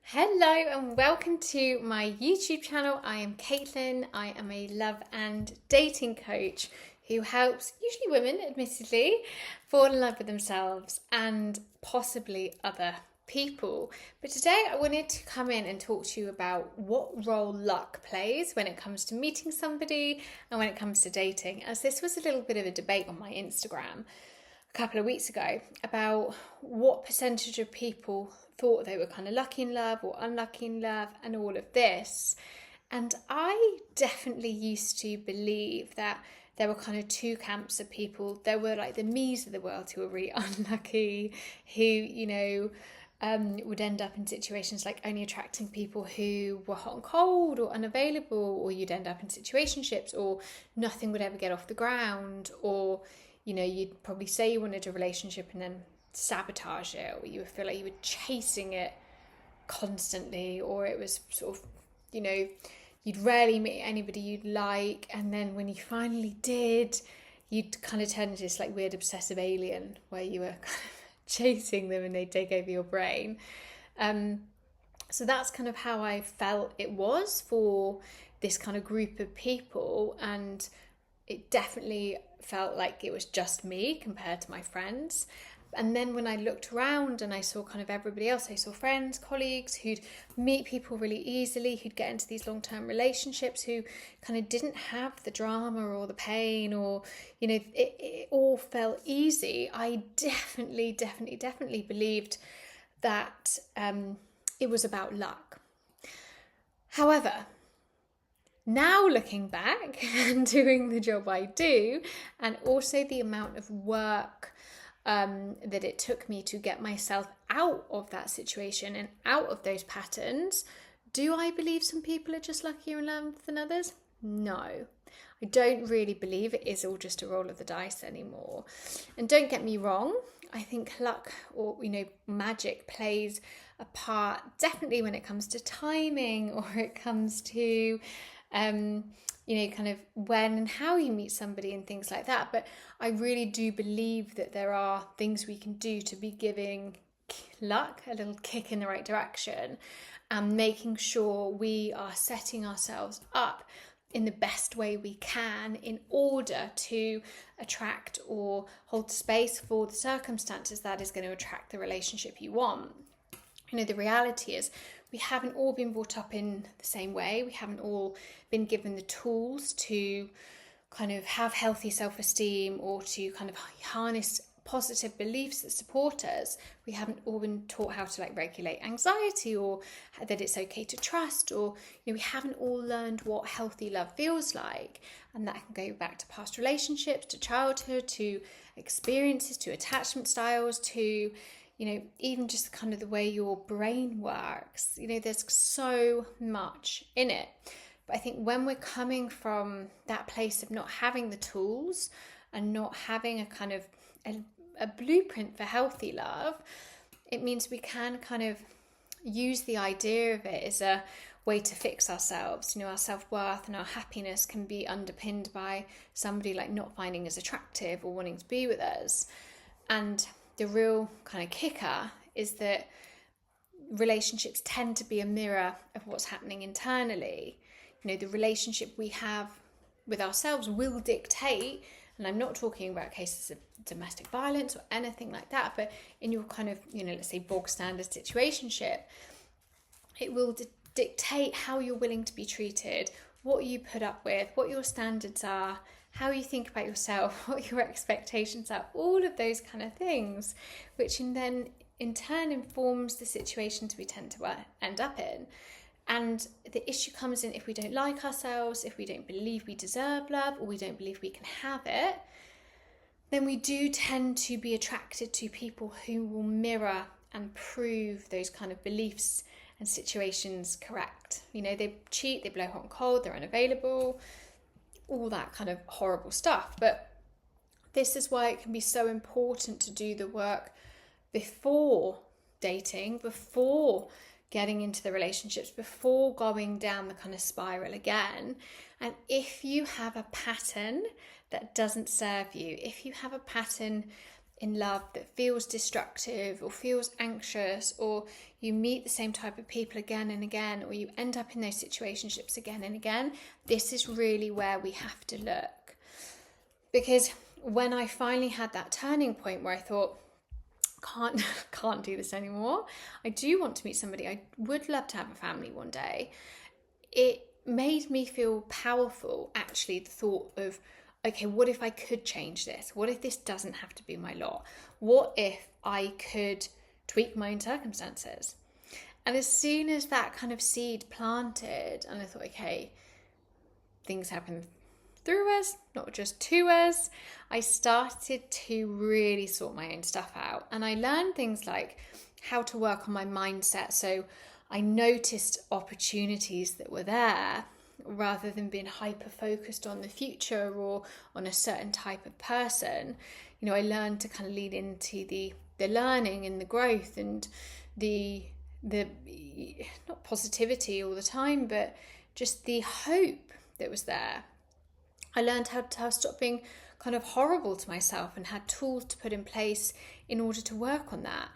Hello and welcome to my YouTube channel. I am Caitlin. I am a love and dating coach who helps usually women, admittedly, fall in love with themselves and possibly other people. But today I wanted to come in and talk to you about what role luck plays when it comes to meeting somebody and when it comes to dating, as this was a little bit of a debate on my Instagram a couple of weeks ago about what percentage of people thought they were kind of lucky in love or unlucky in love and all of this. And I definitely used to believe that there were kind of two camps of people. There were like the me's of the world who were really unlucky, who, would end up in situations like only attracting people who were hot and cold or unavailable, or you'd end up in situationships, or nothing would ever get off the ground, or you'd probably say you wanted a relationship and then sabotage it, or you would feel like you were chasing it constantly, or it was sort of, you'd rarely meet anybody you'd like, and then when you finally did, you'd kind of turn into this like weird obsessive alien where you were kind of chasing them and they'd take over your brain. So that's kind of how I felt it was for this kind of group of people, and it definitely felt like it was just me compared to my friends. And then when I looked around and I saw kind of everybody else, I saw friends, colleagues who'd meet people really easily, who'd get into these long-term relationships, who kind of didn't have the drama or the pain, or, it all felt easy. I definitely believed that it was about luck. However, now looking back and doing the job I do, and also the amount of work that it took me to get myself out of that situation and out of those patterns, do I believe some people are just luckier in love than others? No. I don't really believe it is all just a roll of the dice anymore. And don't get me wrong, I think luck or, magic plays a part definitely when it comes to timing, or it comes to kind of when and how you meet somebody and things like that. But I really do believe that there are things we can do to be giving luck a little kick in the right direction, and making sure we are setting ourselves up in the best way we can in order to attract or hold space for the circumstances that is going to attract the relationship you want. The reality is we haven't all been brought up in the same way. We haven't all been given the tools to kind of have healthy self-esteem, or to kind of harness positive beliefs that support us. We haven't all been taught how to regulate anxiety, or that it's okay to trust, or we haven't all learned what healthy love feels like. And that can go back to past relationships, to childhood, to experiences, to attachment styles, to even just kind of the way your brain works. There's so much in it. But I think when we're coming from that place of not having the tools and not having a kind of a blueprint for healthy love, it means we can kind of use the idea of it as a way to fix ourselves. Our self-worth and our happiness can be underpinned by somebody not finding us attractive or wanting to be with us. And the real kind of kicker is that relationships tend to be a mirror of what's happening internally. The relationship we have with ourselves will dictate, and I'm not talking about cases of domestic violence or anything like that, but in your kind of, let's say bog standard situationship, it will dictate how you're willing to be treated, what you put up with, what your standards are, how you think about yourself, what your expectations are, all of those kind of things, which then in turn informs the situations we tend to end up in. And the issue comes in if we don't like ourselves, if we don't believe we deserve love, or we don't believe we can have it, then we do tend to be attracted to people who will mirror and prove those kind of beliefs and situations correct. They cheat, they blow hot and cold, they're unavailable, all that kind of horrible stuff. But this is why it can be so important to do the work before dating, before getting into the relationships, before going down the kind of spiral again. And if you have a pattern that doesn't serve you, if you have a pattern in love that feels destructive or feels anxious, or you meet the same type of people again and again, or you end up in those situationships again and again, this is really where we have to look. Because when I finally had that turning point where I thought, can't do this anymore, I do want to meet somebody, I would love to have a family one day, it made me feel powerful, actually, the thought of, okay, what if I could change this? What if this doesn't have to be my lot? What if I could tweak my own circumstances? And as soon as that kind of seed planted, and I thought, okay, things happen through us, not just to us, I started to really sort my own stuff out. And I learned things like how to work on my mindset. So I noticed opportunities that were there, rather than being hyper focused on the future or on a certain type of person. You know, I learned to kind of lean into the learning and the growth and the not positivity all the time, but just the hope that was there. I learned how to stop being kind of horrible to myself and had tools to put in place in order to work on that.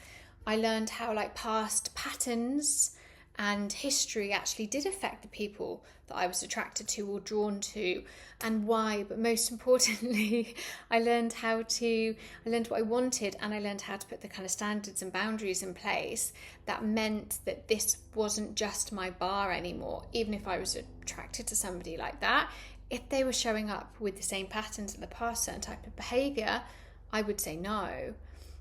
I learned how like past patterns and history actually did affect the people that I was attracted to or drawn to, and why. But most importantly, I learned what I wanted, and I learned how to put the kind of standards and boundaries in place that meant that this wasn't just my bar anymore. Even if I was attracted to somebody like that, if they were showing up with the same patterns in the past, certain type of behavior, I would say no.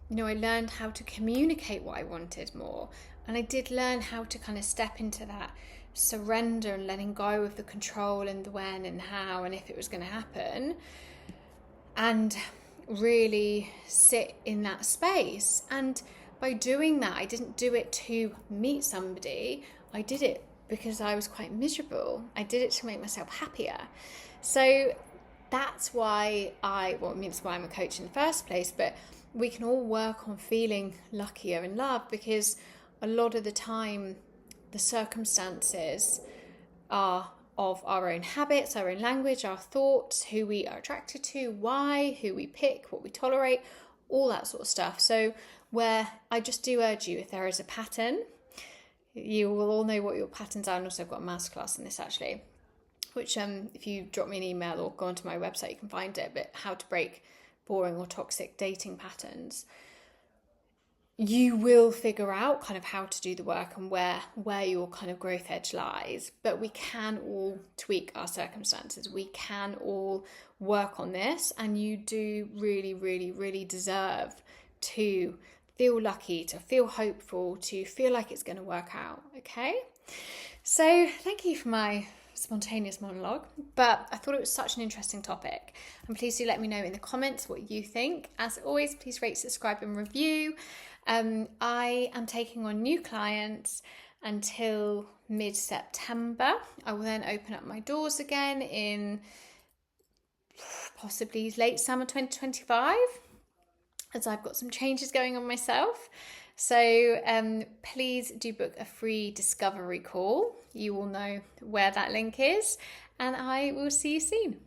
You know, I learned how to communicate what I wanted more. And I did learn how to kind of step into that surrender and letting go of the control and the when and how and if it was going to happen, and really sit in that space. And by doing that, I didn't do it to meet somebody. I did it because I was quite miserable. I did it to make myself happier. So that's why it's why I'm a coach in the first place. But we can all work on feeling luckier in love, because a lot of the time the circumstances are of our own habits, our own language, our thoughts, who we are attracted to, why, who we pick, what we tolerate, all that sort of stuff. So where I just do urge you, if there is a pattern, you will all know what your patterns are. And also I've got a masterclass on this actually, which if you drop me an email or go onto my website, you can find it, but how to break boring or toxic dating patterns. You will figure out kind of how to do the work and where your kind of growth edge lies. But we can all tweak our circumstances. We can all work on this, and you do really, really, really deserve to feel lucky, to feel hopeful, to feel like it's going to work out. Okay? So thank you for my spontaneous monologue, but I thought it was such an interesting topic, and please do let me know in the comments what you think. As always, please rate, subscribe and review. I am taking on new clients until mid-September. I will then open up my doors again in possibly late summer 2025, as I've got some changes going on myself. So please do book a free discovery call. You will know where that link is, and I will see you soon.